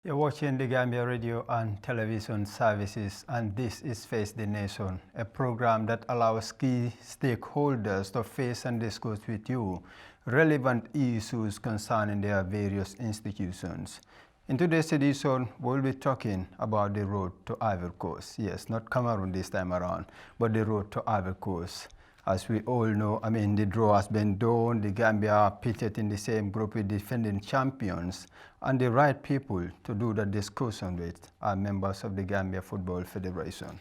You're watching the Gambia Radio and Television Services, and this is Face the Nation, a program that allows key stakeholders to face and discuss with you relevant issues concerning their various institutions. In today's edition, we'll be talking about the road to Ivory Coast. Yes, not Cameroon this time around, but the road to Ivory Coast. As we all know, the draw has been done. The Gambia are pitted in the same group with defending champions, and the right people to do the discussion with are members of the Gambia Football Federation.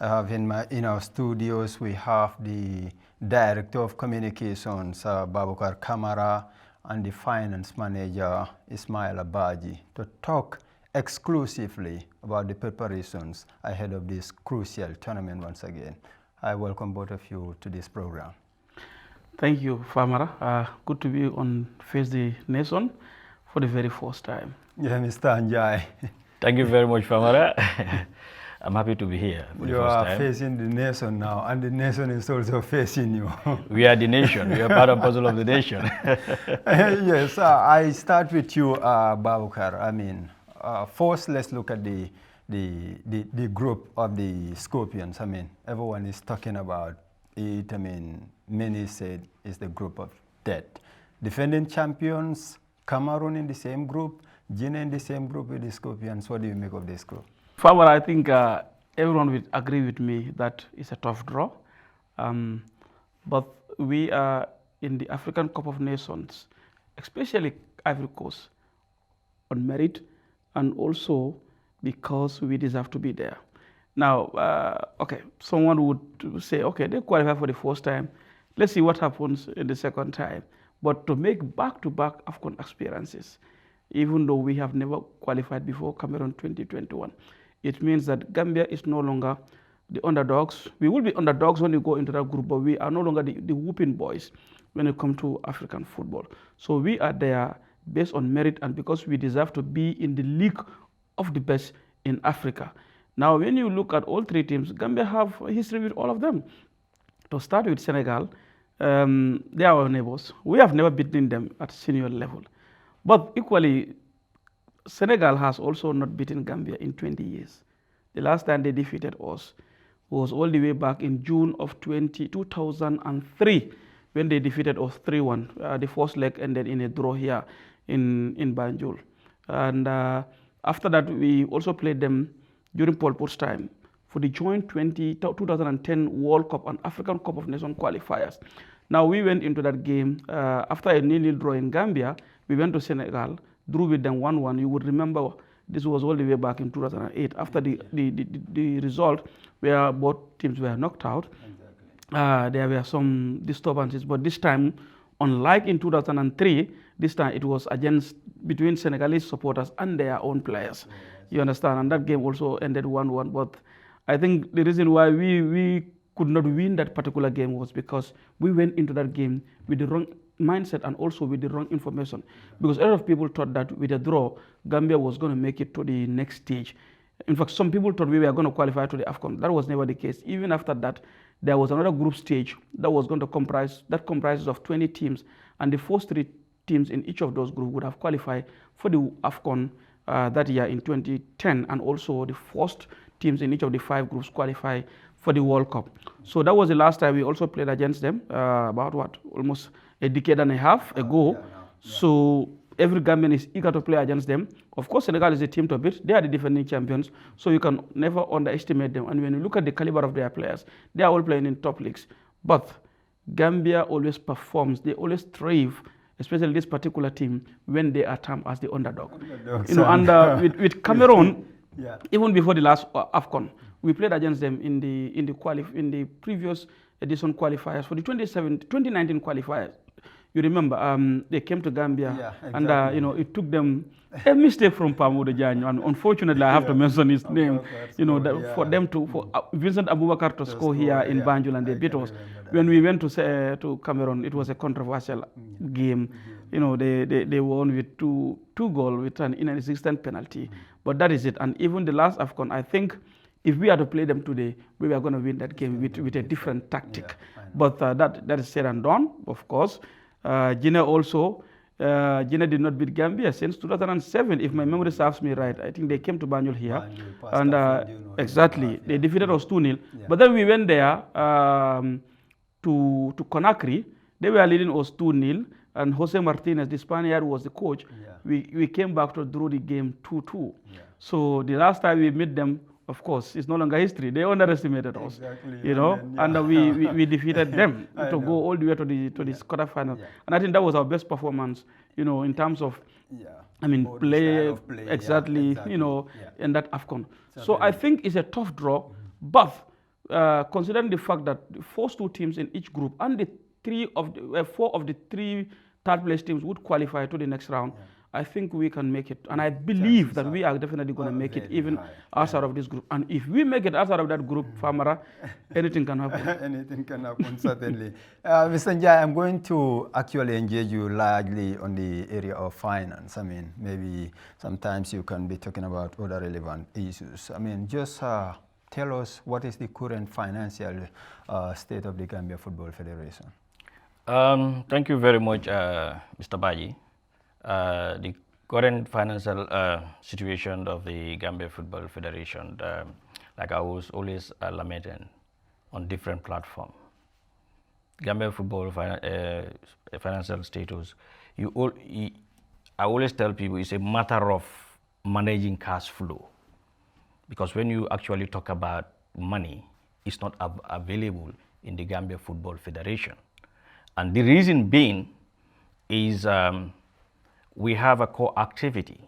I have in our studios, we have the Director of Communications, Babukar Kamara, and the Finance Manager, Ismail Abaji, to talk exclusively about the preparations ahead of this crucial tournament once again. I welcome both of you to this program. Thank you, Famara. Good to be on Face the Nation for the very first time. Yeah, Mr. Anjay. Thank you very much, Famara. I'm happy to be here for the first time. You are facing the nation now, and the nation is also facing you. We are the nation. We are part and parcel of the nation. Yes, I start with you, Babukar. First, let's look at the group of the Scorpions. Everyone is talking about it. Many said it's the group of death. Defending champions, Cameroon in the same group, Guinea in the same group with the Scorpions. What do you make of this group? Farmer, I think everyone will agree with me that it's a tough draw. But we are in the African Cup of Nations, especially Ivory Coast, on merit and also because we deserve to be there. Now, okay, someone would say, okay, they qualify for the first time. Let's see what happens in the second time. But to make back-to-back AFCON experiences, even though we have never qualified before Cameroon 2021, it means that Gambia is no longer the underdogs. We will be underdogs when you go into that group, but we are no longer the whooping boys when it comes to African football. So we are there based on merit and because we deserve to be in the league of the best in Africa. Now, when you look at all three teams, Gambia have a history with all of them. To start with Senegal, they are our neighbors. We have never beaten them at senior level. But equally, Senegal has also not beaten Gambia in 20 years. The last time they defeated us was all the way back in June of 2003 when they defeated us 3-1. The first leg ended in a draw here in Banjul. And after that, we also played them during Pol Pot's time for the joint 2010 World Cup and African Cup of Nations qualifiers. Now, we went into that game after a 0-0 draw in Gambia. We went to Senegal, drew with them 1-1. You would remember this was all the way back in 2008 after the result where both teams were knocked out. Exactly. There were some disturbances, but this time, unlike in 2003, this time it was between Senegalese supporters and their own players. Yes. You understand? And that game also ended 1-1. But I think the reason why we could not win that particular game was because we went into that game with the wrong mindset and also with the wrong information. Because a lot of people thought that with a draw, Gambia was going to make it to the next stage. In fact, some people thought we were going to qualify to the AFCON. That was never the case. Even after that, there was another group stage that was going to comprises of 20 teams, and the first 3 teams in each of those groups would have qualified for the AFCON that year in 2010, and also the first teams in each of the 5 groups qualify for the World Cup. So that was the last time we also played against them, almost a decade and a half ago. So every Gambian is eager to play against them. Of course, Senegal is a team to beat. They are the defending champions, so you can never underestimate them. And when you look at the caliber of their players, they are all playing in top leagues. But Gambia always performs. They always thrive, especially this particular team, when they are termed as the underdog. With Cameroon, yeah. Even before the last AFCON, we played against them in the previous edition qualifiers for the 2019 qualifiers. You remember, they came to Gambia, yeah, exactly. And it took them a mistake from Pamudo Janyo, and unfortunately, I have to mention his name. For Vincent Abubakar to score here in Banjul, and they beat us. When we went to Cameroon, it was a controversial game. They won with two goals with an inexistent penalty. But that is it. And even the last AFCON, I think, if we are to play them today, we are going to win that game with a different tactic. Yeah, but that is said and done, of course. Guinea also, Guinea did not beat Gambia since 2007, if my memory serves me right. I think they came to Banjul here. And exactly, they defeated us 2-0. But then we went there to Conakry. They were leading us 2-0. And Jose Martinez, the Spaniard, was the coach. We came back to draw the game 2-2. So the last time we met them, of course, it's no longer history. They underestimated us, you know, and we defeated them to go all the way to the quarterfinal. And I think that was our best performance, you know, in terms of, I mean, play exactly, you know, in that AFCON. So I think it's a tough draw, but considering the fact that the first two teams in each group and the four of the three third place teams would qualify to the next round, I think we can make it. And I believe that we are definitely going to make it even outside of this group. And if we make it outside of that group, Famara, anything can happen. Anything can happen, certainly. Mr. Njai, I'm going to actually engage you largely on the area of finance. I mean, maybe sometimes you can be talking about other relevant issues. I mean, just tell us what is the current financial state of the Gambia Football Federation? Thank you very much, Mr. Baji. The current financial situation of the Gambia Football Federation, like I was always lamenting on different platforms. Gambia Football financial status, I always tell people it's a matter of managing cash flow. Because when you actually talk about money, it's not available in the Gambia Football Federation. And the reason being is we have a core activity,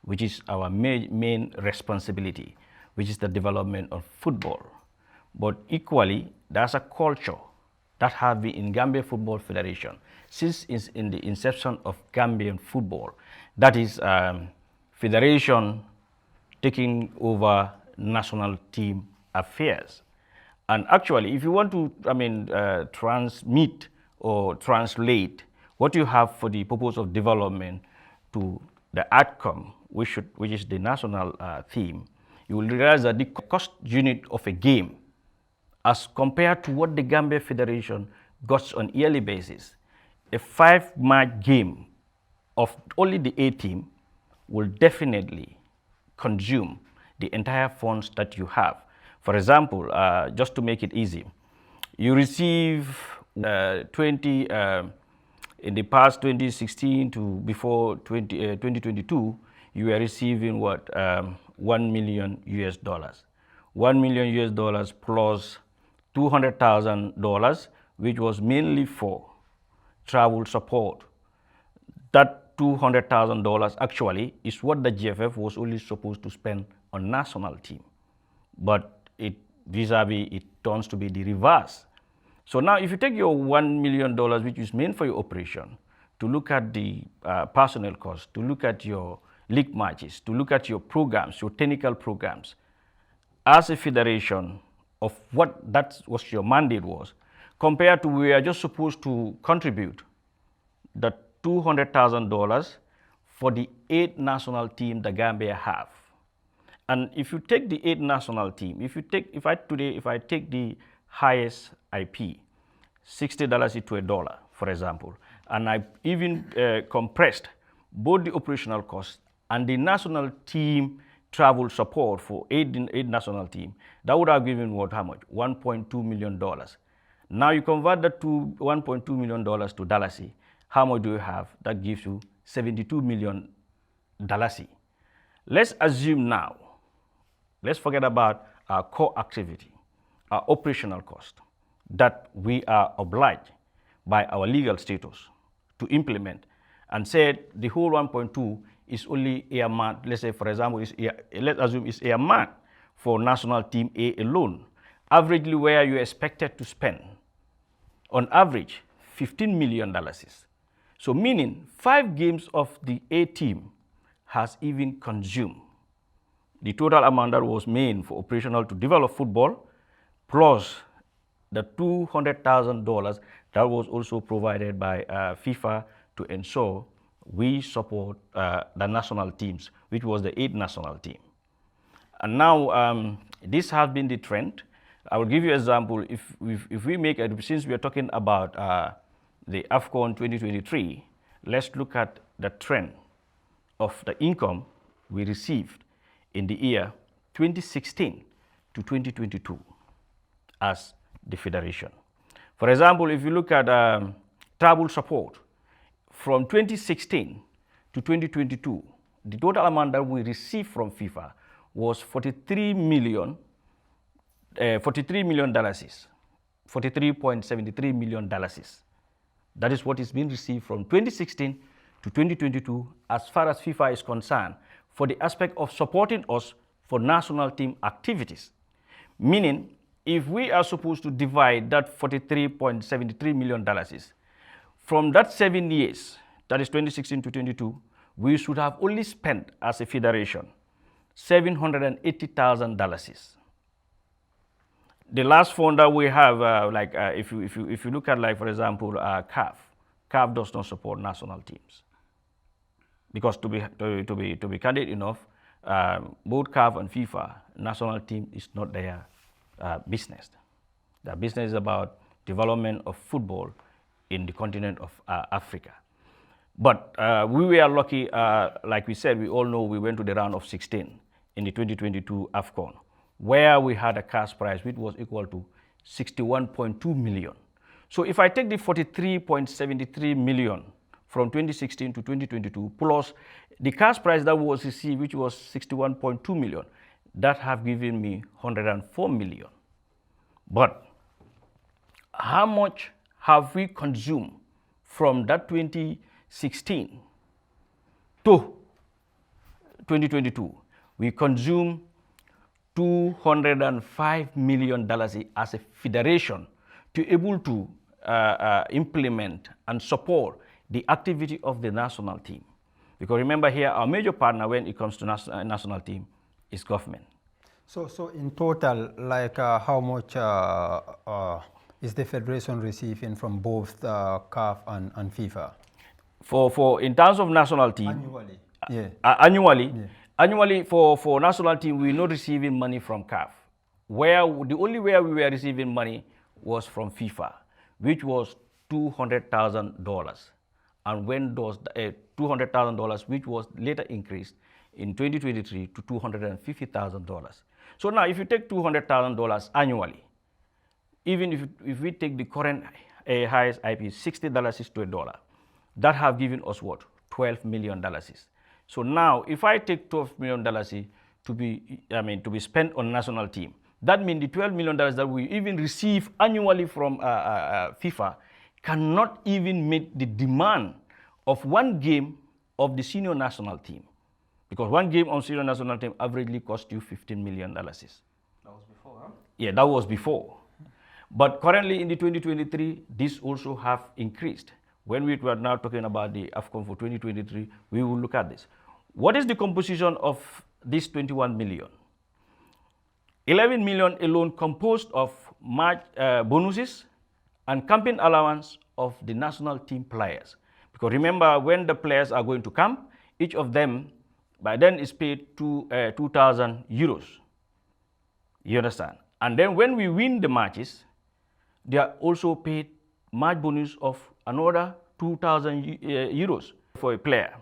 which is our main responsibility, which is the development of football. But equally, there's a culture that has been in Gambia Football Federation since in the inception of Gambian football. That is federation taking over national team affairs. And actually, if you want to, transmit or translate what you have for the purpose of development to the outcome, which is the national theme, you will realize that the cost unit of a game, as compared to what the Gambia Federation gets on yearly basis, a 5-match game of only the A team will definitely consume the entire funds that you have. For example, just to make it easy, you receive in the past 2016 to before 2022, you were receiving what, $1 million. $1 million plus $200,000, which was mainly for travel support. That $200,000 actually is what the GFF was only supposed to spend on national team. But it turns to be the reverse. So now if you take your $1 million, which is meant for your operation, to look at the personnel costs, to look at your league matches, to look at your programs, your technical programs, as a federation of what that was your mandate was, compared to we are just supposed to contribute the $200,000 for the 8 national team the Gambia have. And if you take the 8 national team, if I take the highest IP, $60 to $1, for example, and I even compressed both the operational costs and the national team travel support for 8 national team, that would have given what, how much? $1.2 million. Now you convert that to $1.2 million to dollars. How much do you have? That gives you $72 million. Let's assume now, let's forget about our core activity, our operational cost, that we are obliged by our legal status to implement, and said the whole 1.2 is only earmarked, let's say, for example, let's assume it's earmarked for national team A alone, averagely where you're expected to spend, on average, $15 million. So meaning 5 games of the A team has even consumed the total amount that was made for operational to develop football, plus the $200,000 that was also provided by FIFA to ensure we support the national teams, which was the 8 national team. And now this has been the trend. I will give you an example. If we make it, since we are talking about the AFCON 2023, let's look at the trend of the income we received in the year 2016 to 2022 as the federation. For example, if you look at travel support from 2016 to 2022, the total amount that we received from FIFA was $43 million, $43.73 million. That is what is being received from 2016 to 2022 as far as FIFA is concerned for the aspect of supporting us for national team activities. Meaning, if we are supposed to divide that $43.73 million from that 7 years, that is 2016 to 22, we should have only spent as a federation $780,000. The last fund that we have, if you look at, like, for example, CAF does not support national teams because to be candid enough, both CAF and FIFA national team is not their business. Their business is about development of football in the continent of Africa. But we were lucky, like we said, we all know we went to the round of 16 in the 2022 AFCON, where we had a cash prize which was equal to 61.2 million. So if I take the 43.73 million from 2016 to 2022 plus the cash prize that was received, which was 61.2 million, that have given me 104 million. But how much have we consumed from that 2016 to 2022? We consumed $205 million as a federation to able to implement and support the activity of the national team. Because remember here, our major partner when it comes to national team is government. So in total, like how much is the federation receiving from both CAF and FIFA? For in terms of national team, annually, yeah. Annually for national team, we're not receiving money from CAF. The only way we were receiving money was from FIFA, which was $200,000. And when those $200,000, which was later increased in 2023 to $250,000. So now if you take $200,000 annually, even if we take the current highest IP, $60 is to $1, that have given us what? $12 million. So now if I take $12 million to be spent on national team, that means the $12 million that we even receive annually from FIFA cannot even meet the demand of one game of the senior national team. Because one game on senior national team averagely cost you $15 million. That was before, huh? Yeah, that was before. But currently in the 2023, this also have increased. When we were now talking about the AFCON for 2023, we will look at this. What is the composition of this 21 million? 11 million alone composed of match bonuses and camping allowance of the national team players. Because remember, when the players are going to camp, each of them by then is paid 2,000 euros. You understand? And then when we win the matches, they are also paid match bonus of another 2,000 euros for a player.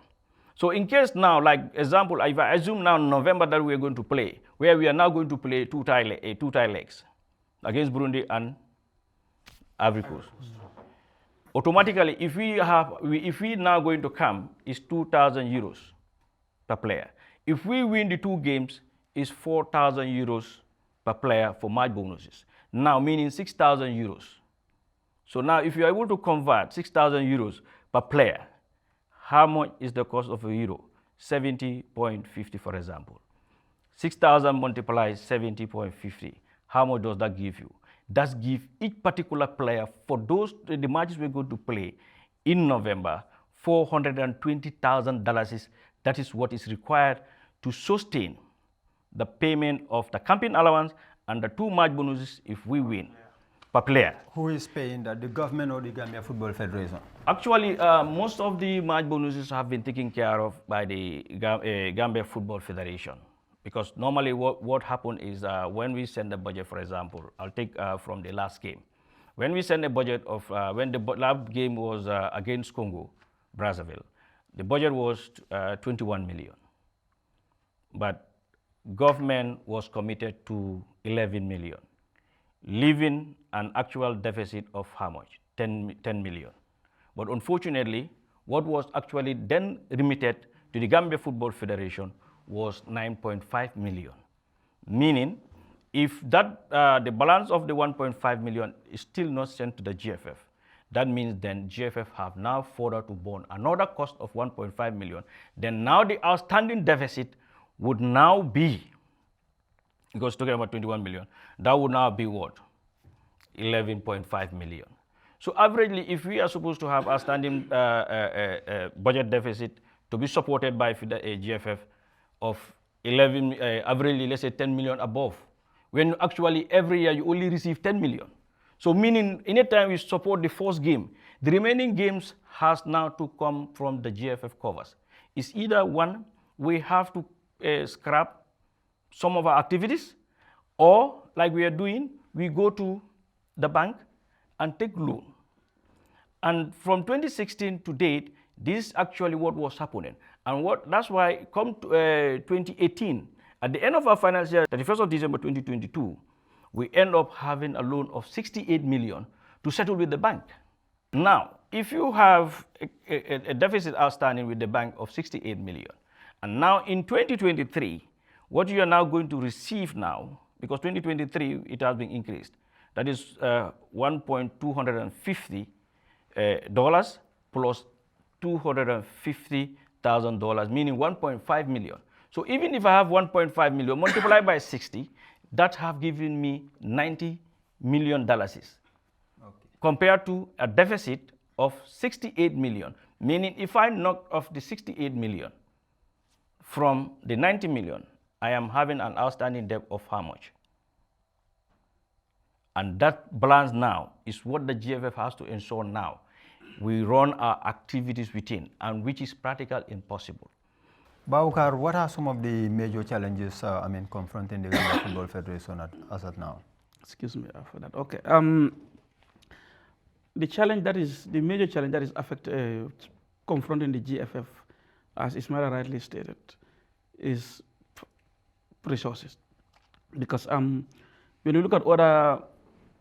So in case now, like example, if I assume now November that we are going to play, where we are now going to play two tie legs against Burundi and Ivory Coast. Automatically, if we now going to camp, is 2,000 euros per player. If we win the two games, is 4,000 euros per player for match bonuses. Now meaning 6,000 euros. So now if you are able to convert 6,000 euros per player, how much is the cost of a euro? 70.50, for example. 6,000 multiplied 70.50. How much does that give you? That gives each particular player for the matches we're going to play in November, $420,000. That is what is required to sustain the payment of the camping allowance and the two match bonuses if we win per player. Who is paying that, the government or the Gambia Football Federation? Actually, most of the match bonuses have been taken care of by the Gambia Football Federation. Because normally what happened is when we send the budget, for example, I'll take from the last game. When we send a budget of, when the last game was against Congo, Brazzaville, the budget was 21 million. But government was committed to 11 million, leaving an actual deficit of how much? 10 million. But unfortunately, what was actually then remitted to the Gambia Football Federation was 9.5 million. Meaning, if that the balance of the 1.5 million is still not sent to the GFF, that means then GFF have now further to borne another cost of 1.5 million. Then now the outstanding deficit would now be, because talking about 21 million, that would now be what? 11.5 million. So averagely, if we are supposed to have outstanding budget deficit to be supported by GFF of 11, averagely, let's say 10 million above, when actually every year you only receive 10 million. So meaning, anytime you support the first game, the remaining games has now to come from the GFF covers. It's either one, we have to scrap some of our activities, or like we are doing, we go to the bank and take loan. And from 2016 to date, this is actually what was happening. And that's why come to 2018, at the end of our financial year, 31st of December 2022, we end up having a loan of 68 million to settle with the bank. Now, if you have a deficit outstanding with the bank of 68 million, and now in 2023, what you are now going to receive now, because 2023 it has been increased, that is $1.250 plus $250,000, meaning 1.5 million. So even if I have 1.5 million multiplied by 60, that have given me $90 million, compared to a deficit of 68 million. Meaning if I knock off the 68 million from the 90 million, I am having an outstanding debt of how much? And that balance now is what the GFF has to ensure now. We run our activities within, and which is practically impossible. Baukar, what are some of the major challenges confronting the Gambia Football Federation as of now? Excuse me for that. Okay. The major challenge that is confronting the GFF, as Ismaila rightly stated, is resources. Because when you look at other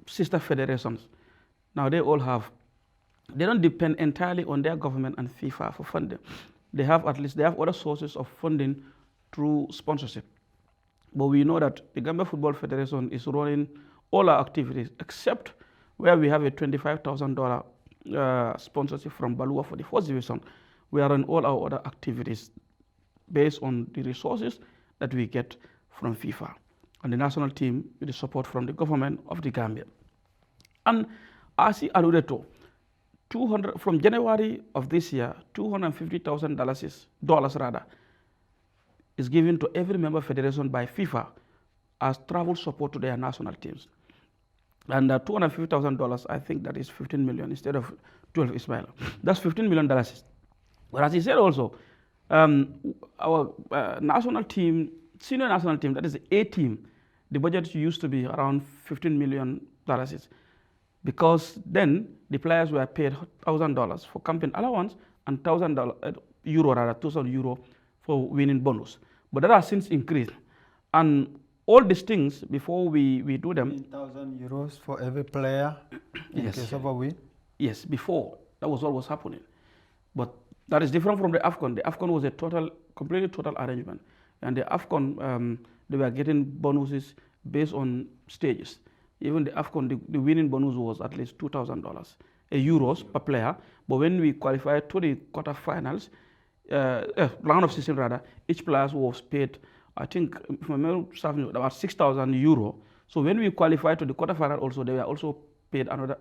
sister federations, now they don't depend entirely on their government and FIFA for funding. They have other sources of funding through sponsorship. But we know that the Gambia Football Federation is running all our activities except where we have a $25,000 sponsorship from Balua for the first division. We are running all our other activities based on the resources that we get from FIFA and the national team with the support from the government of the Gambia. And as he alluded to, from January of this year, $250,000 is given to every member federation by FIFA as travel support to their national teams. And $250,000, I think that is 15 million instead of 12, Ismail. That's $15 million. But as he said also, our national team, senior national team, that is the A team, the budget used to be around $15 million. Because then the players were paid $1,000 for camping allowance and €2,000 for winning bonus. But that has since increased. And all these things, before we do them... €1,000 for every player in case of a win? Yes, before. That was what was happening. But that is different from the AFCON. The AFCON was a completely total arrangement. And the AFCON, they were getting bonuses based on stages. Even the AFCON, the winning bonus was at least $2,000 euros per player. But when we qualified to the quarterfinals, round of 16 rather, each player was paid, I think, if my memory serves me, about €6,000. So when we qualified to the quarterfinal also, they were also paid another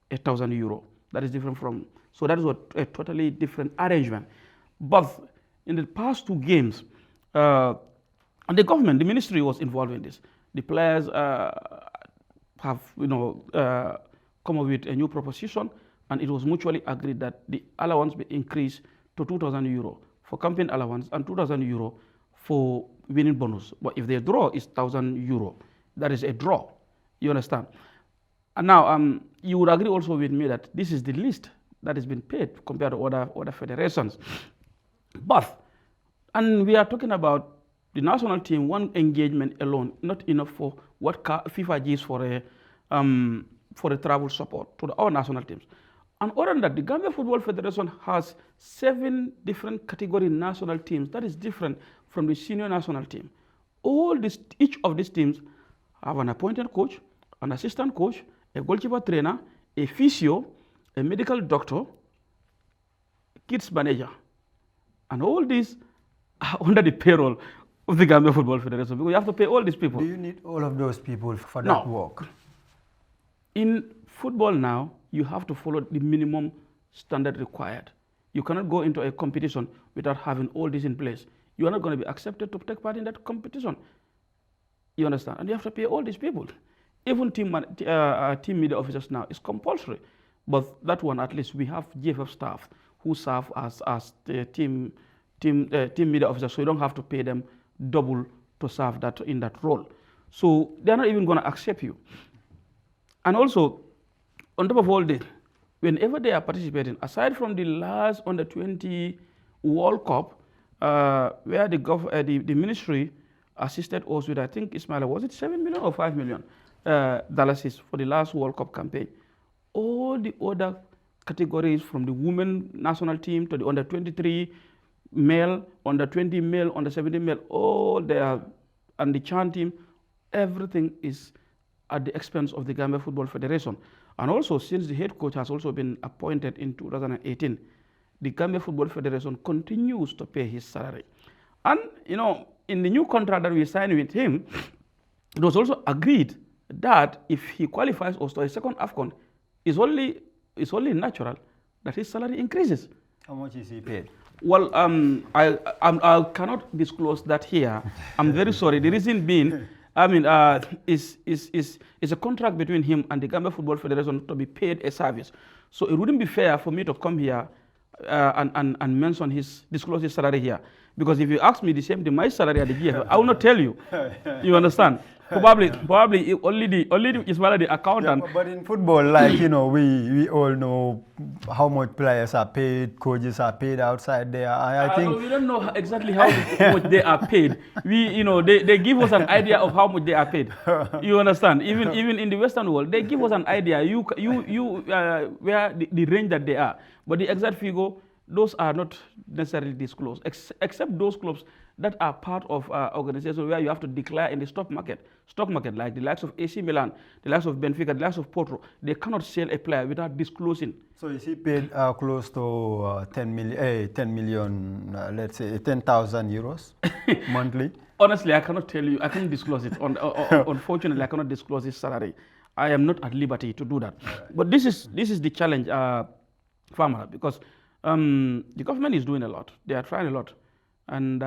€8,000. That is different from, so that is a totally different arrangement. But in the past two games, the government, the ministry was involved in this. The players have come up with a new proposition, and it was mutually agreed that the allowance be increased to €2,000 for campaign allowance and €2,000 for winning bonus. But if they draw, it's €1,000. That is a draw. You understand? And now you would agree also with me that this is the least that is being paid compared to other federations. But, and we are talking about the national team, one engagement alone, not enough for what FIFA gives for a travel support to our national teams. And other than that, the Gambia Football Federation has 7 different category national teams. That is different from the senior national team. Each of these teams have an appointed coach, an assistant coach, a goalkeeper trainer, a physio, a medical doctor, kids manager. And all these are under the payroll of the Gambia Football Federation because you have to pay all these people. Do you need all of those people for that work? In football now, you have to follow the minimum standard required. You cannot go into a competition without having all this in place. You are not going to be accepted to take part in that competition. You understand? And you have to pay all these people. Even team media officers now is compulsory. But that one, at least we have GFF staff who serve as the team media officers, so you don't have to pay them double to serve in that role. So they're not even going to accept you. And also, on top of all this, whenever they are participating, aside from the last Under-20 World Cup, where the ministry assisted us with, I think, Ismaila, was it 7 million or 5 million dollars for the last World Cup campaign? All the other categories, from the women national team to the Under-23 male, Under-20 male, Under-17 male, all there, and the CHAN team, everything is at the expense of the Gambia Football Federation. And also, since the head coach has also been appointed in 2018, the Gambia Football Federation continues to pay his salary. And, in the new contract that we signed with him, it was also agreed that if he qualifies us to a second AFCON, it's only natural that his salary increases. How much is he paid? Well, I cannot disclose that here. I'm very sorry. The reason being, is a contract between him and the Gambia Football Federation to be paid a service. So it wouldn't be fair for me to come here and mention disclose his salary here. Because if you ask me the same thing, my salary at the GFL, I will not tell you. You understand? Probably only the Ismaila, the accountant. Yeah, but in football, we all know how much players are paid, coaches are paid outside there. I think we don't know exactly how much they are paid. They give us an idea of how much they are paid. You understand? Even in the Western world, they give us an idea. Where the range that they are, but the exact figure, those are not necessarily disclosed, except those clubs that are part of organizations where you have to declare in the stock market, like the likes of AC Milan, the likes of Benfica, the likes of Porto. They cannot sell a player without disclosing. So is he paid close to 10 million, let's say 10,000 euros monthly? Honestly, I cannot tell you. I can't disclose it. Unfortunately, I cannot disclose his salary. I am not at liberty to do that. Right. But this is the challenge, Farmer, because the government is doing a lot. They are trying a lot, and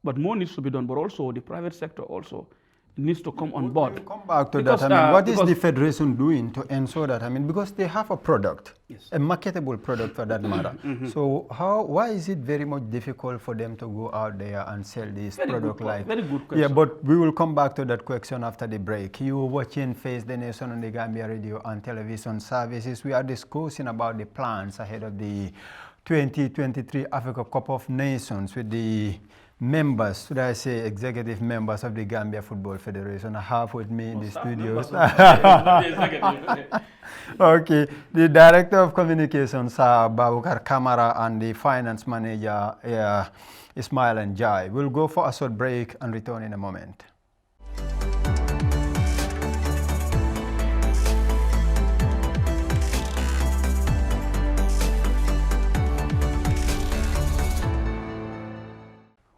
but more needs to be done. But also the private sector also needs to come on board. We'll come back to that. What is the federation doing to ensure that? Because they have a product, yes, a marketable product for that matter. So why is it very much difficult for them to go out there and sell this product? Very good question. Yeah, but we will come back to that question after the break. You are watching Face the Nation on the Gambia Radio and Television Services. We are discussing about the plans ahead of the 2023 Africa Cup of Nations with the members, should I say executive members of the Gambia Football Federation. I have with me in the studios. Okay, the Director of Communications, Babukar Kamara, and the Finance Manager, Ismaila Njai. We'll go for a short break and return in a moment.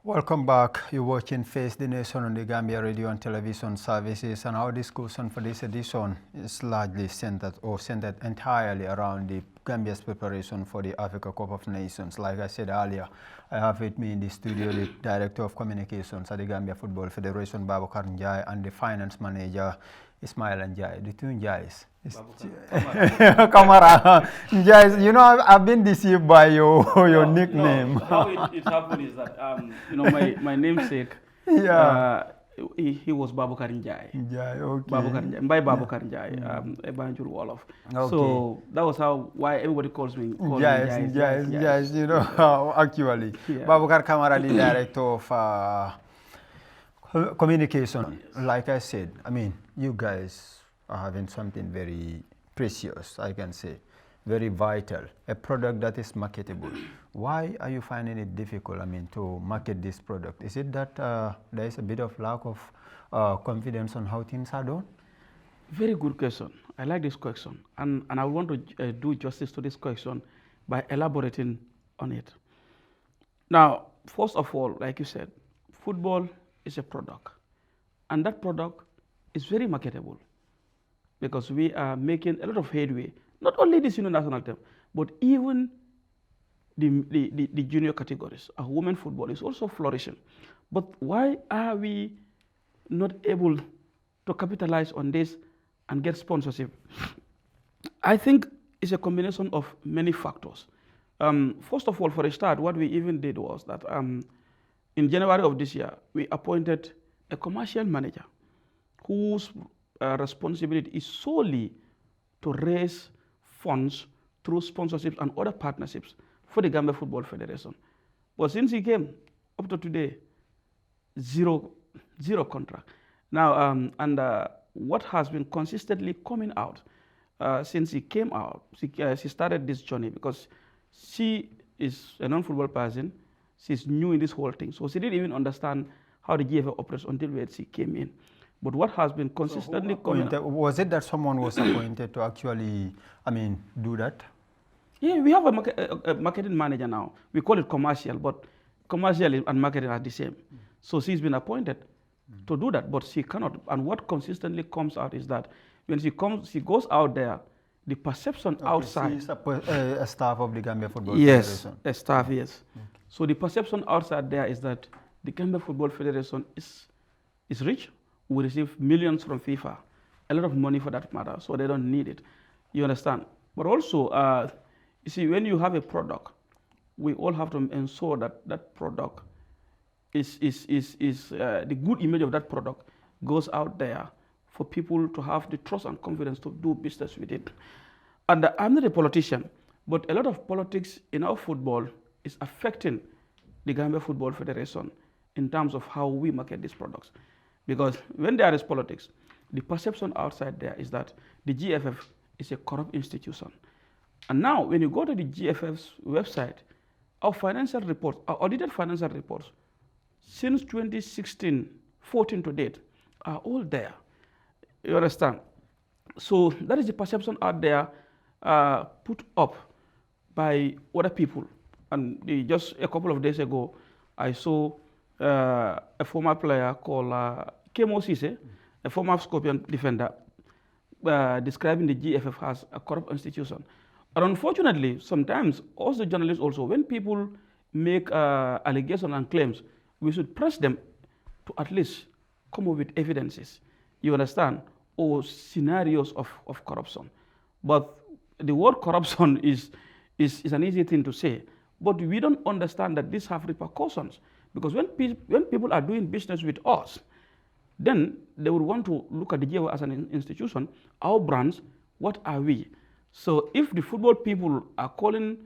Welcome back. You're watching Face the Nation on the Gambia Radio and Television Services, and our discussion for this edition is largely centered entirely around the Gambia's preparation for the Africa Cup of Nations. Like I said earlier, I have with me in the studio the Director of Communications at the Gambia Football Federation, Babukar Njai, and the Finance Manager, Ismaila Njai. The two Njais. Kamara. Njai, I've been deceived by your nickname. How it happened is that, my namesake, he was Babukar Njai. Njai, okay. Babukar Njai. Mbai Babukar Njai, a Banjul Wolof. Okay. So that was why everybody calls me Njai, you know, actually. Yeah. Babukar Kamara, the director of communication. Like I said, I mean, you guys are having something very precious, I can say, very vital, a product that is marketable. Why are you finding it difficult, I mean, to market this product? Is it that there is a bit of lack of confidence on how things are done? Very good question. I like this question. And I want to do justice to this question by elaborating on it. Now, first of all, like you said, football is a product. And that product is very marketable because we are making a lot of headway. Not only the senior national team, but even the junior categories. Our women football is also flourishing. But why are we not able to capitalize on this and get sponsorship? I think it's a combination of many factors. First of all, for a start, what we even did was that in January of this year, we appointed a commercial manager whose responsibility is solely to raise funds through sponsorships and other partnerships for the Gambia Football Federation. But since he came, up to today, zero contract. Now, what has been consistently coming out since he came out, she started this journey because she is a non-football person. She's new in this whole thing. So she didn't even understand how the GFF operates until she came in. But what has been consistently coming out. Was it that someone was appointed to actually, I mean, do that? Yeah, we have a marketing manager now. We call it commercial, but commercial and marketing are the same. So she's been appointed to do that, but she cannot. And what consistently comes out is that when she goes out there, the perception outside. She's a staff of the Gambia Football Yes, Federation. a staff, yes. Okay. So the perception outside there is that the Gambia Football Federation is rich. We receive millions from FIFA, a lot of money for that matter, so they don't need it. You understand? But also, you see, when you have a product, we all have to ensure that that product the good image of that product goes out there for people to have the trust and confidence to do business with it. And I'm not a politician, but a lot of politics in our football is affecting the Gambia Football Federation in terms of how we market these products. Because when there is politics, the perception outside there is that the GFF is a corrupt institution. And now, when you go to the GFF's website, our financial reports, our audited financial reports, since 2016, 14 to date, are all there. You understand? So that is the perception out there put up by other people. And just a couple of days ago, I saw a former player called Kemo Sise, a former Scorpion defender, describing the GFF as a corrupt institution. And unfortunately, sometimes also journalists also, when people make allegations and claims, we should press them to at least come up with evidences, you understand, or scenarios of corruption. But the word corruption is an easy thing to say, but we don't understand that these have repercussions. Because when people are doing business with us, then they would want to look at the GFF as an institution, our brands, what are we? So if the football people are calling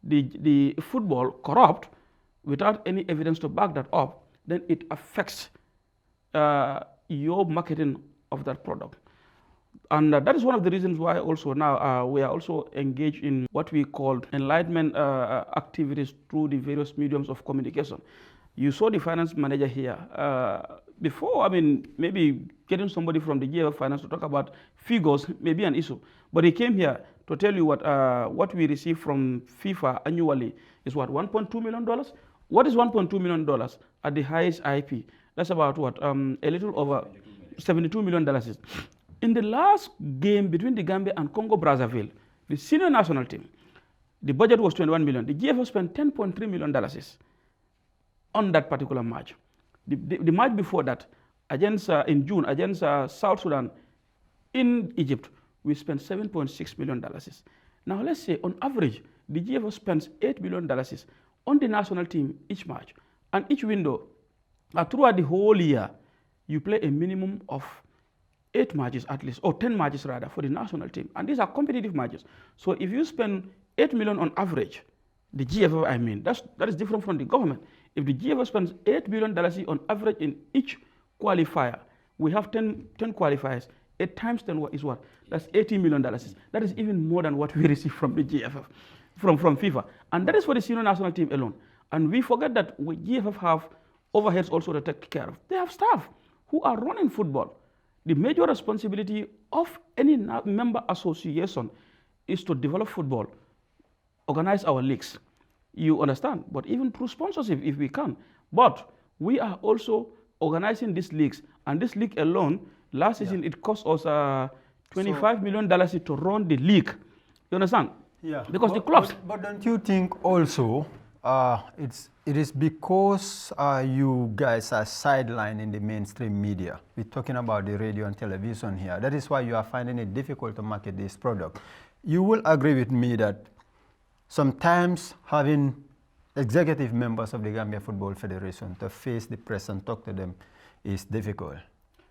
the football corrupt without any evidence to back that up, then it affects your marketing of that product. And that is one of the reasons why also now we are also engaged in what we call enlightenment activities through the various mediums of communication. You saw the finance manager here. Before, I mean, maybe getting somebody from the GFF Finance to talk about figures may be an issue. But he came here to tell you what we receive from FIFA annually is what, $1.2 million? What is $1.2 million at the highest IP? That's about what, a little over $72 million. In the last game between the Gambia and Congo-Brazzaville, the senior national team, the budget was $21 million. The GFF spent $10.3 million on that particular match. The match before that, against in June, against South Sudan in Egypt, we spent $7.6 million. Now let's say on average, the GFF spends $8 million on the national team each match. And each window, throughout the whole year, you play a minimum of 8 matches at least, or 10 matches rather, for the national team. And these are competitive matches. So if you spend 8 million on average, the GFF, I mean, that is different from the government. If the GFF spends $8 million on average in each qualifier, we have 10 qualifiers. 8 times 10 is what? That's $80 million. That is even more than what we receive from the GFF, from FIFA. And that is for the senior national team alone. And we forget that we GFF have overheads also to take care of. They have staff who are running football. The major responsibility of any member association is to develop football, organize our leagues. You understand? But even through sponsorship, if we can. But we are also organizing these leagues. And this league alone, last season, it cost us $25 million to run the league. You understand? Yeah. Because the clubs. But don't you think also it is because you guys are sidelined in the mainstream media? We're talking about the radio and television here. That is why you are finding it difficult to market this product. You will agree with me that sometimes having executive members of the Gambia Football Federation to face the press and talk to them is difficult.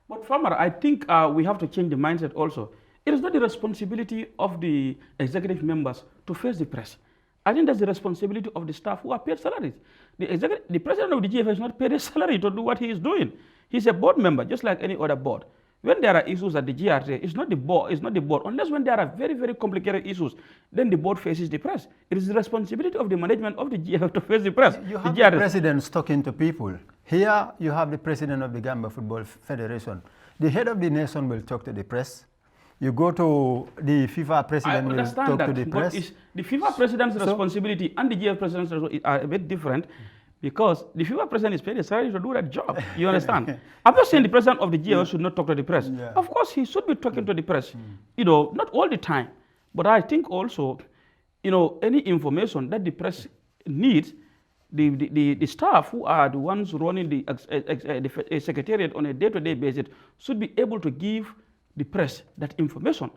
But Farmer, I think we have to change the mindset also. It is not the responsibility of the executive members to face the press. I think that's the responsibility of the staff who are paid salaries. The president of the GFA is not paid a salary to do what he is doing. He's a board member, just like any other board. When there are issues at the GRT, it's not the board, unless when there are very, very complicated issues, then the board faces the press. It is the responsibility of the management of the GFF to face the press. You have the presidents talking to people. Here, you have the president of the Gambia Football Federation. The head of the nation will talk to the press. You go to the FIFA president will talk to the press. But the FIFA president's responsibility and the GFF president's responsibility are a bit different, because the FIFA president is paid a salary to do that job. You understand? I'm not saying the president of the GFF should not talk to the press. Yeah. Of course, he should be talking to the press. You know, not all the time. But I think also, you know, any information that the press needs, the staff who are the ones running the secretariat on a day-to-day basis should be able to give the press that information.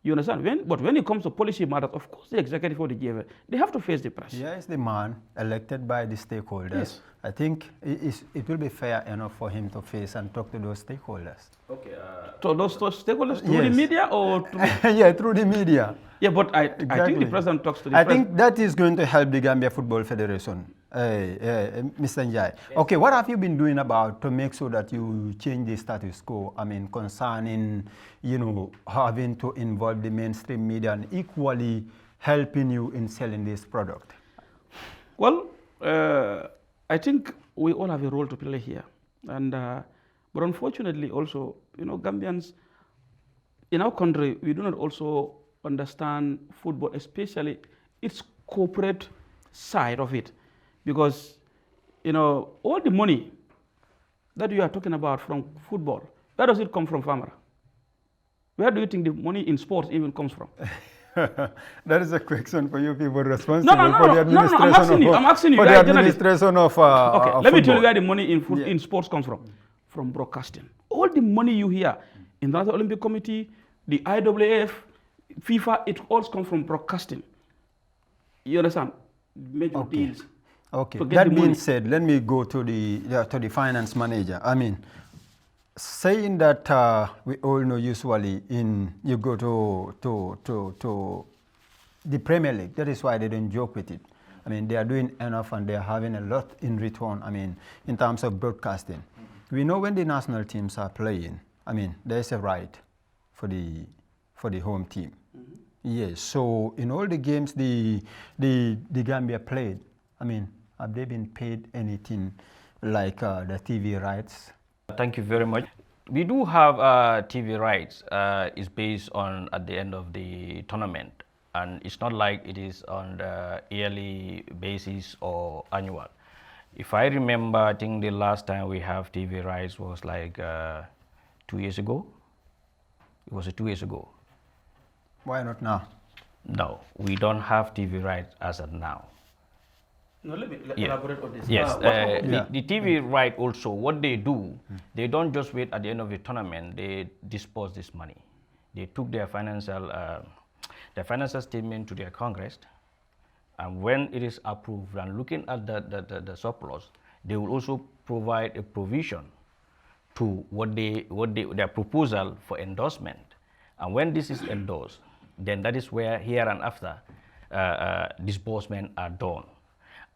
You understand? But when it comes to policy matters, of course, the executive or the GFA, they have to face the press. Here is the man elected by the stakeholders. Yes. I think it will be fair enough for him to face and talk to those stakeholders. Okay. To those stakeholders through the media or through? Yeah, through the media. Yeah, but I think the president talks to the press. I think that is going to help the Gambia Football Federation. Mr. Njai. Yes. Okay, what have you been doing about to make sure that you change the status quo? I mean, concerning, you know, having to involve the mainstream media and equally helping you in selling this product? Well, I think we all have a role to play here. And, but unfortunately also, you know, Gambians, in our country, we do not also understand football, especially its corporate side of it. Because, you know, all the money that you are talking about from football, where does it come from, Farmer? Where do you think the money in sports even comes from? That is a question for you people responsible for the administration I'm asking you. For the administration of okay, let me tell you where the money in sports comes from. From broadcasting. All the money you hear in the Olympic Committee, the IAAF, FIFA, it all comes from broadcasting. You understand? Major deals. Okay. That being said, let me go to the finance manager. I mean, saying that we all know usually you go to the Premier League. That is why they don't joke with it. I mean, they are doing enough and they are having a lot in return. I mean, in terms of broadcasting, we know when the national teams are playing. I mean, there is a right for the home team. Yes. So in all the games the Gambia played, I mean, have they been paid anything like the TV rights? Thank you very much. We do have TV rights. It's based on at the end of the tournament, and it's not like it is on the yearly basis or annual. If I remember, I think the last time we have TV rights was like 2 years ago. It was 2 years ago. Why not now? No, we don't have TV rights as of now. No, let me elaborate on this. Yes, the TV right also, what they do, they don't just wait at the end of the tournament, they disperse this money. They took their financial statement to their Congress, and when it is approved and looking at the surplus, they will also provide a provision to their proposal for endorsement. And when this is endorsed, then that is where here and after disbursement are done.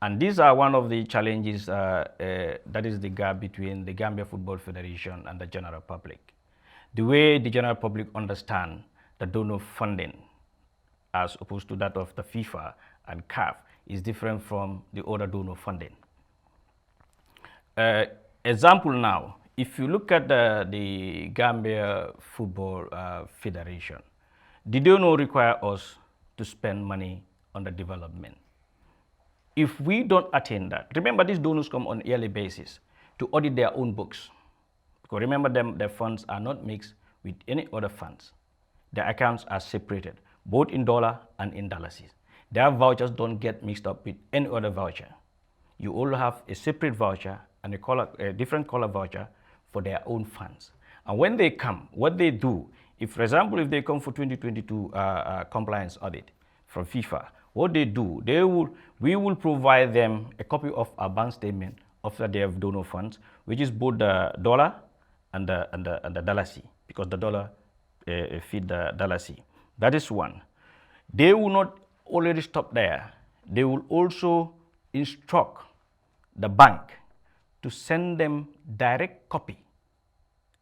And these are one of the challenges, that is the gap between the Gambia Football Federation and the general public. The way the general public understand the donor funding as opposed to that of the FIFA and CAF is different from the other donor funding. Example now, if you look at the Gambia Football Federation, the donor require us to spend money on the development. If we don't attain that, remember these donors come on a yearly basis to audit their own books. Because remember their funds are not mixed with any other funds. Their accounts are separated, both in dollar and in dollars. Their vouchers don't get mixed up with any other voucher. You all have a separate voucher and a different color voucher for their own funds. And when they come, what they do, if for example, if they come for 2022 compliance audit from FIFA, what they do, we will provide them a copy of our bank statement after they have donor funds, which is both the dollar and the dollar C, because the dollar feed the dollar C. That is one. They will not already stop there. They will also instruct the bank to send them direct copy.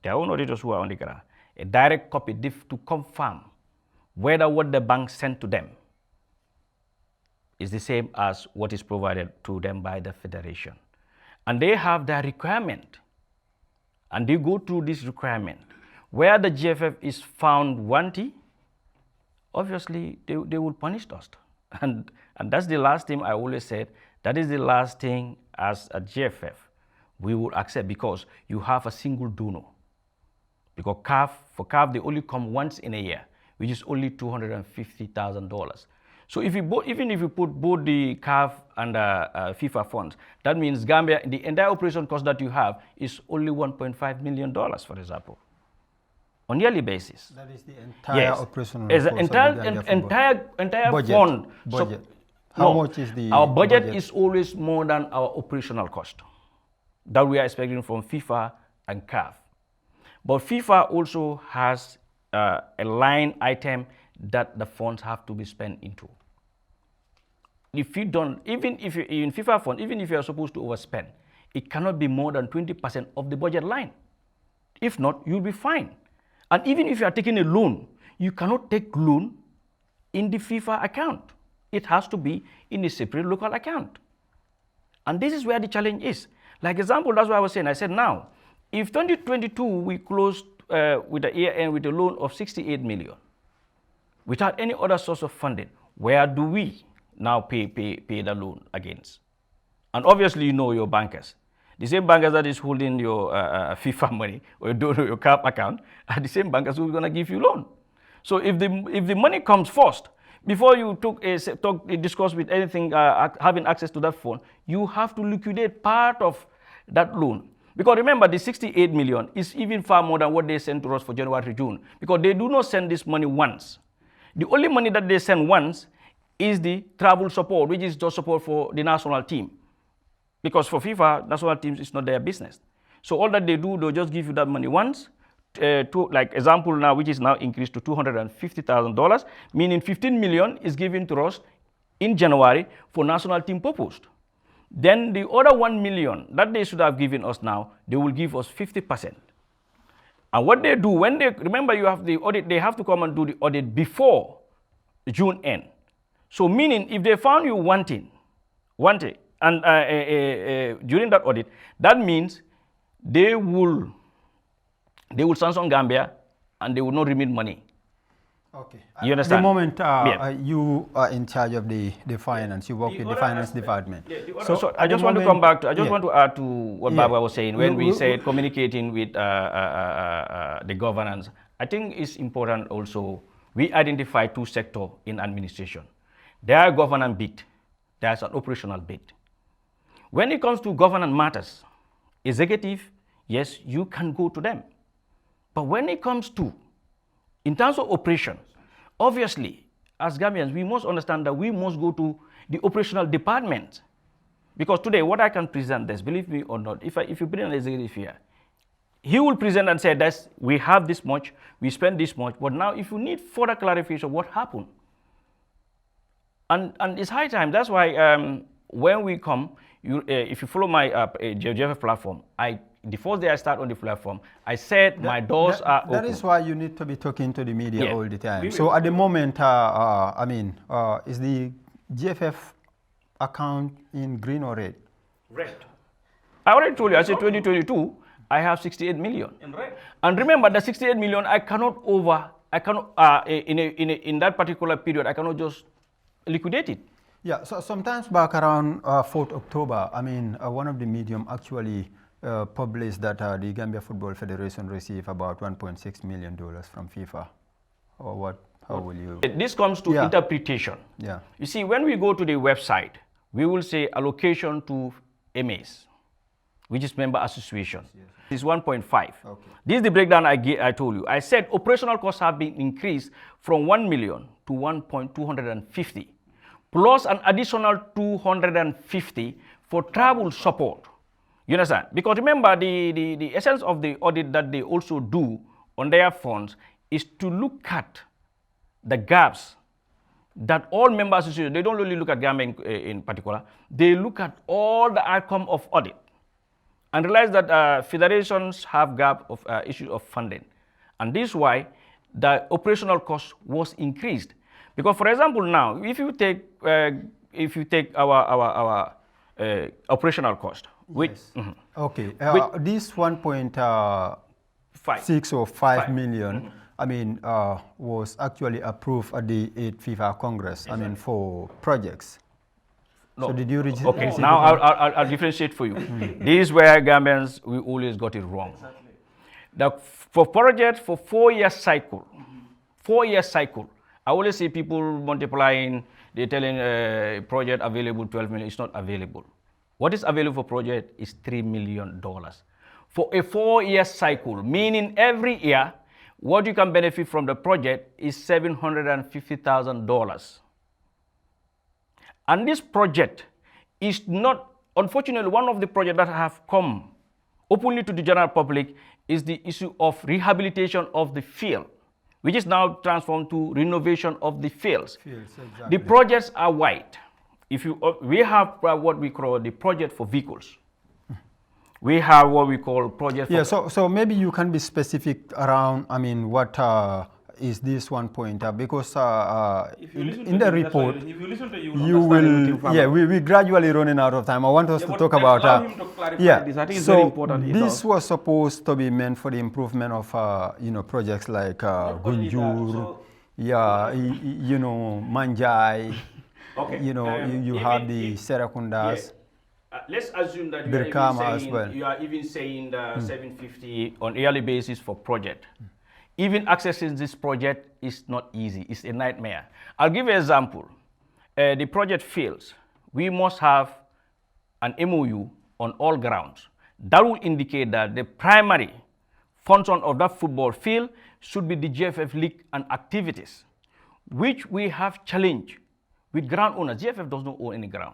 Their own auditors who are on the ground, a direct copy to confirm whether what the bank sent to them is the same as what is provided to them by the federation. And they have their requirement, and they go through this requirement. Where the GFF is found wanting, obviously they will punish us. And that's the last thing I always said, that is the last thing as a GFF we will accept, because you have a single donor. Because for CAF, they only come once in a year, which is only $250,000. So even if you put both the CAF and FIFA funds, that means Gambia, the entire operation cost that you have is only $1.5 million, for example, on yearly basis. That is the entire operational cost. Entire budget. Fund. Budget. So, How much is the our budget is always more than our operational cost that we are expecting from FIFA and CAF. But FIFA also has a line item that the funds have to be spent into. If you don't, even if you're in FIFA fund, even if you are supposed to overspend, it cannot be more than 20% of the budget line. If not, you'll be fine. And even if you are taking a loan, you cannot take loan in the FIFA account. It has to be in a separate local account. And this is where the challenge is. Like example, that's what I was saying. I said now, if 2022 we closed with the year end with a loan of 68 million, without any other source of funding, where do we now pay the loan against? And obviously you know your bankers. The same bankers that is holding your FIFA money or your CAP account are the same bankers who are going to give you loan. So if the money comes first, before you discuss with anything, having access to that fund, you have to liquidate part of that loan. Because remember, the 68 million is even far more than what they send to us for January to June, because they do not send this money once. The only money that they send once is the travel support, which is just support for the national team. Because for FIFA, national teams is not their business. So all that they do, they'll just give you that money once. Like example now, which is now increased to $250,000, meaning 15 million is given to us in January for national team purpose. Then the other 1 million that they should have given us now, they will give us 50%. And what they do, when they, remember you have the audit, they have to come and do the audit before June end. So meaning if they found you wanting, and during that audit, that means they will sanction Gambia and they will not remit money. Okay. You understand? At the moment, you are in charge of the finance. You work with the finance department. So I just want to come back to, want to add to what Barbara was saying when we said communicating with the governance. I think it's important also, we identify two sectors in administration. There are governance bit, there's an operational bit. When it comes to governance matters, executive, yes, you can go to them. But when it comes to, in terms of operation, obviously, as Gambians, we must understand that we must go to the operational department. Because today, what I can present this, believe me or not, if you bring an executive here, he will present and say, "That's we have this much, we spend this much." But now, if you need further clarification, what happened? And it's high time. That's why when we come, if you follow my GFF platform, the first day I start on the platform, I said my doors are open. That is why you need to be talking to the media Yeah. all the time. So at the moment, I mean, is the GFF account in green or red? Red. I already told you, I said 2022, I have 68 million. In red. And remember, the 68 million, in that particular period, I cannot just liquidate it. Yeah, so sometimes back around 4th October, I mean, one of the medium actually published that the Gambia Football Federation received about $1.6 million from FIFA. Or what? How will you? This comes to interpretation. Yeah. You see, when we go to the website, we will say allocation to MAs, which is member association. Yes. It's 1.5. Okay. This is the breakdown I told you. I said operational costs have been increased from 1 million to 1.250, plus an additional 250 for travel support. You understand? Because remember, the essence of the audit that they also do on their funds is to look at the gaps that all member associations, they don't really look at Gambia in particular, they look at all the outcome of audit and realize that federations have gap of issues of funding. And this is why the operational cost was increased. Because for example now, if you take our operational cost, which okay, this 1.6 or 5 million, I mean, was actually approved at the 8th FIFA Congress. Exactly. I mean, for projects. No. So did you receive? Okay, now I'll differentiate for you. This is where Gambians, we always got it wrong. Exactly. For projects for 4-year cycle, 4-year cycle, I always see people multiplying. They're telling a project available 12 million. It's not available. What is available for project is $3 million. For a 4-year cycle, meaning every year, what you can benefit from the project is $750,000. And this project is not, unfortunately, one of the projects that have come openly to the general public is the issue of rehabilitation of the field, which is now transformed to renovation of the fields. Exactly. The projects are wide. We have what we call the project for vehicles. We have what we call project. Yeah. So maybe you can be specific around. I mean, what is this 1 point? Because in the report, you will. Yeah, we gradually running out of time. I want us to talk about. This. I think it's very important. This was supposed to be meant for the improvement of projects like Gunjur, Manjai. Okay. You have the Serakundas. Let's assume that you are even saying the 750 on yearly basis for project. Even accessing this project is not easy. It's a nightmare. I'll give you an example. The project fails. We must have an MOU on all grounds. That will indicate that the primary function of that football field should be the GFF league and activities, which we have challenged with ground owners. GFF does not own any ground.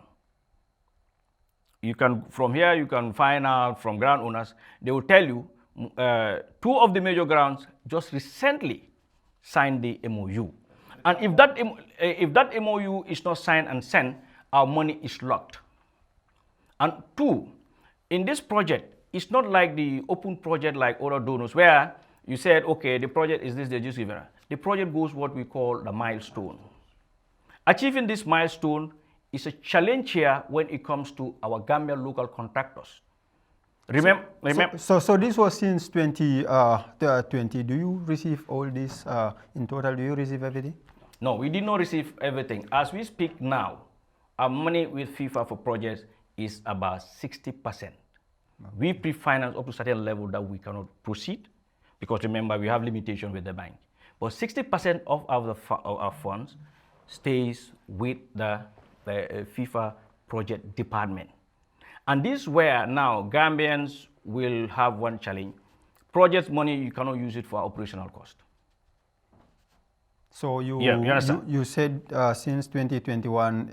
From here, you can find out from ground owners, they will tell you 2 of the major grounds just recently signed the MOU. And if that MOU is not signed and sent, our money is locked. And 2, in this project, it's not like the open project like other donors where you said, okay, the project is this, they just give it. The project goes what we call the milestone. Achieving this milestone is a challenge here when it comes to our Gambian local contractors. So this was since 2020. Do you receive all this in total? Do you receive everything? No, we did not receive everything. As we speak now, our money with FIFA for projects is about 60%. Okay. We pre-finance up to a certain level that we cannot proceed because remember we have limitation with the bank. But 60% of our funds stays with the FIFA project department. And this is where now Gambians will have one challenge. Project money, you cannot use it for operational cost. So you said since 2021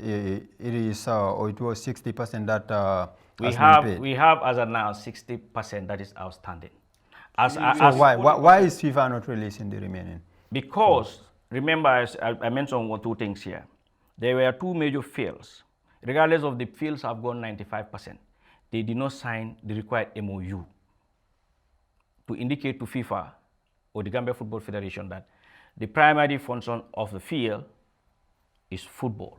it is or it was 60% that we have as of now 60% that is outstanding. Why is FIFA not releasing the remaining? Because, remember, as I mentioned two things here. There were two major fields. Regardless of the fields have gone 95%, they did not sign the required MOU to indicate to FIFA or the Gambia Football Federation that the primary function of the field is football.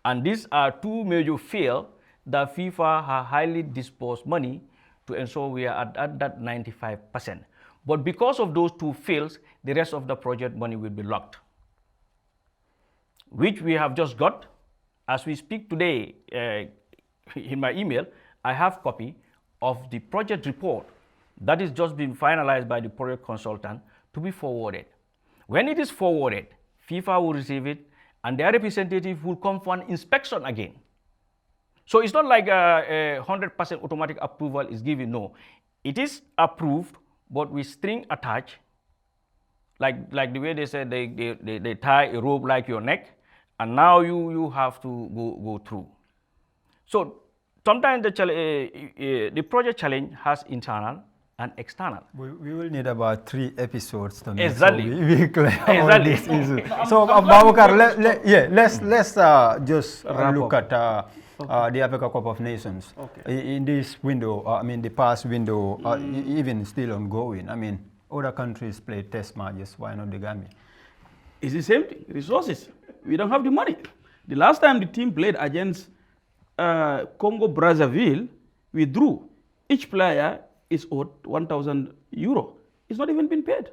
And these are two major fields that FIFA has highly disposed money to ensure we are at that 95%. But because of those two fields, the rest of the project money will be locked, which we have just got. As we speak today, in my email, I have copy of the project report that is just been finalized by the project consultant to be forwarded. When it is forwarded, FIFA will receive it and their representative will come for an inspection again. So it's not like a 100% automatic approval is given. No, it is approved, but with string attached, like the way they said they tie a rope like your neck, and now you have to go through. So sometimes the project challenge has internal and external. We will need about 3 episodes to make exactly. sure we clear all these issues. So Babukar, let's just look at the Africa Cup of Nations. Okay. In this window, I mean the past window, even still ongoing. I mean, other countries play test matches. Why not the Gambia? It's the same thing. Resources. We don't have the money. The last time the team played against Congo Brazzaville, we drew. Each player is owed €1,000. It's not even been paid.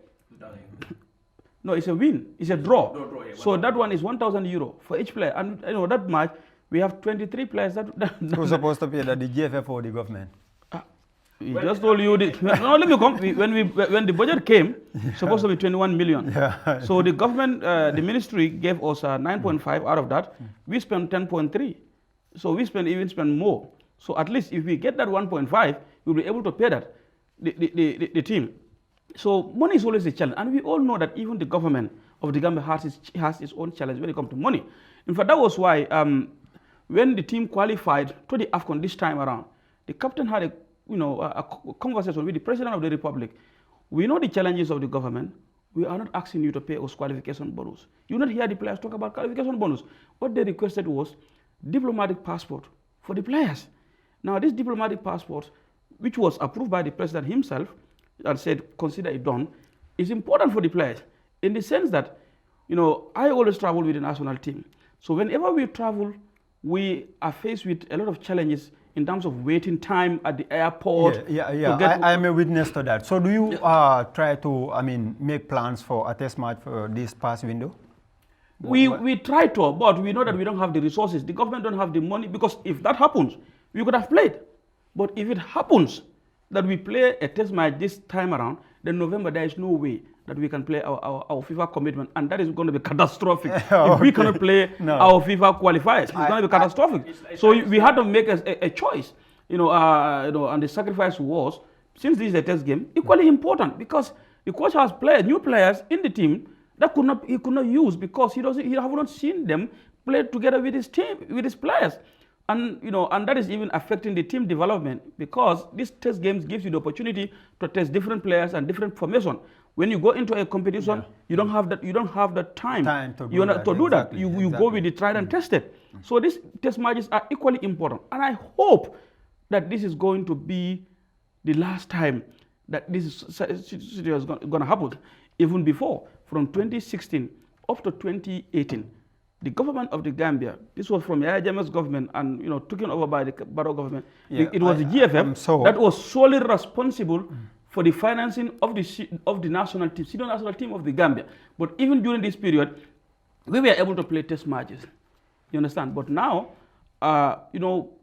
No, it's a win. It's a draw. So that one is €1,000 for each player. And you know that match, we have 23 players. Who's supposed to pay that? The GFF or the government? We just told you this. No, let me come. When the budget came, supposed to be 21 million. Yeah. So the government, the ministry gave us 9.5 out of that. We spent 10.3. So we even spend more. So at least if we get that 1.5, we'll be able to pay that, the team. So money is always a challenge. And we all know that even the government of the Gambia has its own challenge when it comes to money. In fact, that was why when the team qualified to the AFCON this time around, the captain had a conversation with the President of the Republic. We know the challenges of the government. We are not asking you to pay us qualification bonus. You not hear the players talk about qualification bonus. What they requested was diplomatic passport for the players. Now, this diplomatic passport, which was approved by the President himself and said, consider it done, is important for the players in the sense that, I always travel with the national team. So whenever we travel, we are faced with a lot of challenges in terms of waiting time at the airport. I am a witness to that. So do you try to, make plans for a test match for this past window? We try to, but we know that we don't have the resources. The government don't have the money, because if that happens, we could have played. But if it happens that we play a test match this time around, then November, there is no way that we can play our FIFA commitment, and that is going to be catastrophic. If we cannot play our FIFA qualifiers, it's going to be catastrophic. So we had to make a choice, and the sacrifice was, since this is a test game, equally important, because the coach has new players in the team that he could not use because he have not seen them play together with his team, with his players. And and that is even affecting the team development, because this test games gives you the opportunity to test different players and different formation. When you go into a competition, you don't have that. You don't have the time to do that. You go with the tried and tested. So these test matches are equally important, and I hope that this is going to be the last time that this situation is going to happen. Even before, from 2016 up to 2018. The government of the Gambia, this was from Yahya Jammeh's government and taken over by the Barrow government. It was the GFF that was solely responsible for the financing of the national team, senior national team of the Gambia. But even during this period, we were able to play test matches. You understand? But now,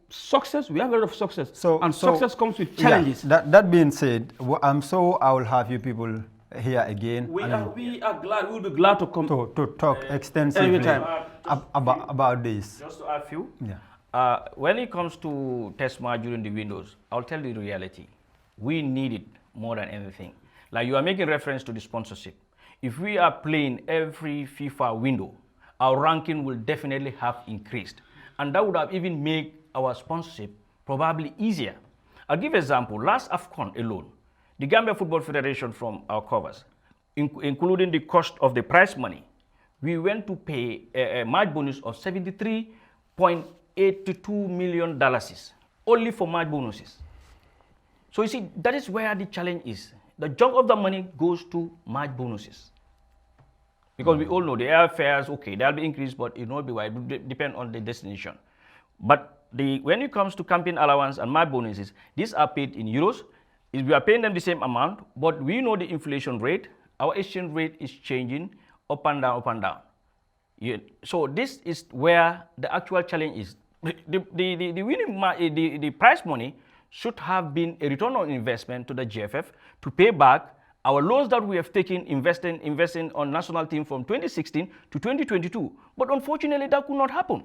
success, we have a lot of success. Success comes with challenges. Yeah, that being said, I will have you people here again. We are glad. We'll be glad to come to talk extensively about this. Just to add a few. When it comes to test match during the windows, I'll tell you the reality. We need it more than anything. Like you are making reference to the sponsorship. If we are playing every FIFA window, our ranking will definitely have increased, and that would have even made our sponsorship probably easier. I'll give an example. Last AFCON alone, the Gambia Football Federation from our covers, including the cost of the prize money, we went to pay a match bonus of $73.82 million only for match bonuses. So you see, that is where the challenge is. The chunk of the money goes to match bonuses. Because we all know the airfares, okay, they'll be increased, but it will not be wide. It will depend on the destination. But when it comes to campaign allowance and match bonuses, these are paid in euros. We are paying them the same amount, but we know the inflation rate. Our exchange rate is changing up and down, up and down. So this is where the actual challenge is. The prize money should have been a return on investment to the GFF to pay back our loans that we have taken investing on national team from 2016 to 2022. But unfortunately, that could not happen.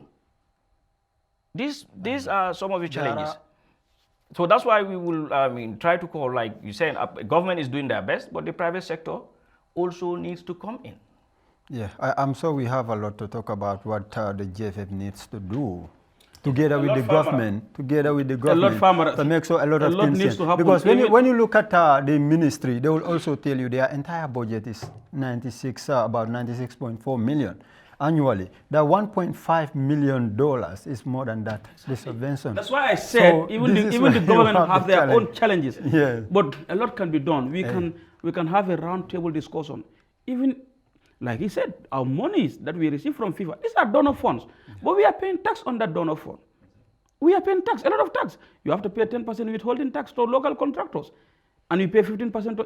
These are some of the challenges. So that's why we will try to call, like you said, government is doing their best, but the private sector also needs to come in. Yeah, I'm sure we have a lot to talk about what the GFF needs to do. Together with the government, to make sure a lot of things needs to happen. Because when you look at the ministry, they will also tell you their entire budget is about 96.4 million annually. The $1.5 million is more than that. The subvention. That's why I said even the government have their own challenges. Yes. But a lot can be done. We can have a round-table discussion. Even like he said, our monies that we receive from FIFA, these are donor funds. But we are paying tax on that donor fund. We are paying tax, a lot of tax. You have to pay 10% withholding tax to local contractors. And you pay 15%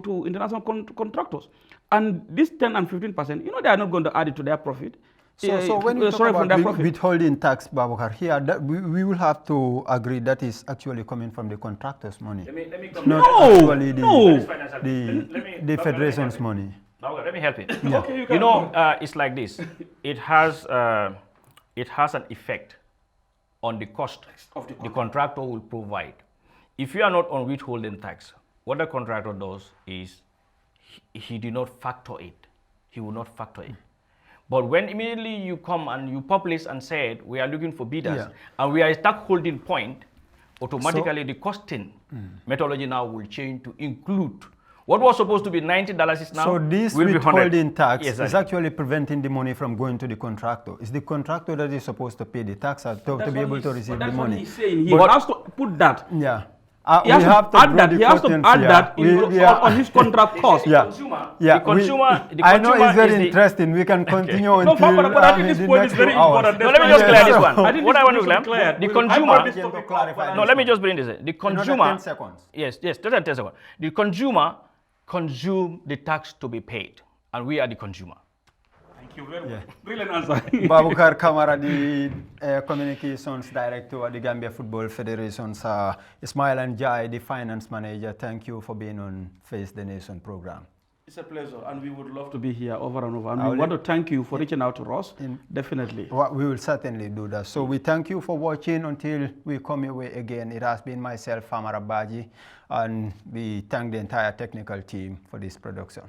to international contractors. And this 10 and 15%, they are not going to add it to their profit. So when you talk about withholding tax, Babakar, here we will have to agree that is actually coming from the contractors' money. Let me come not actually the federation's money. Let me help you. Yeah. Okay, it's like this. It has an effect on the cost the contractor will provide. If you are not on withholding tax, what the contractor does is he did not factor it. He will not factor it. But when immediately you come and you publish and say we are looking for bidders and we are at that holding point, automatically the costing methodology now will change to include what was supposed to be $90 is now. So this will withholding tax is actually preventing the money from going to the contractor. It's the contractor that is supposed to pay the tax to be able to receive the money. He's saying. He has to put that. Yeah. He has to add that on his contract cost. Yeah. The consumer I know it's very interesting. We can continue until but I think this point is very important. No, let me just clear this one. What I want to clear, the consumer. No, let me just bring this in. The consumer. 10 seconds. Yes, 10 seconds. The consumer consume the tax to be paid, and we are the consumer. Thank you very much. Brilliant answer. Babukar Kamara, the Communications Director at the Gambia Football Federation. Ismail and Jai, the Finance Manager, thank you for being on Face the Nation program. It's a pleasure, and we would love to be here over and over. And we want to thank you for reaching out to us. Definitely. We will certainly do that. So we thank you for watching until we come your way again. It has been myself, Famara Baji, and we thank the entire technical team for this production.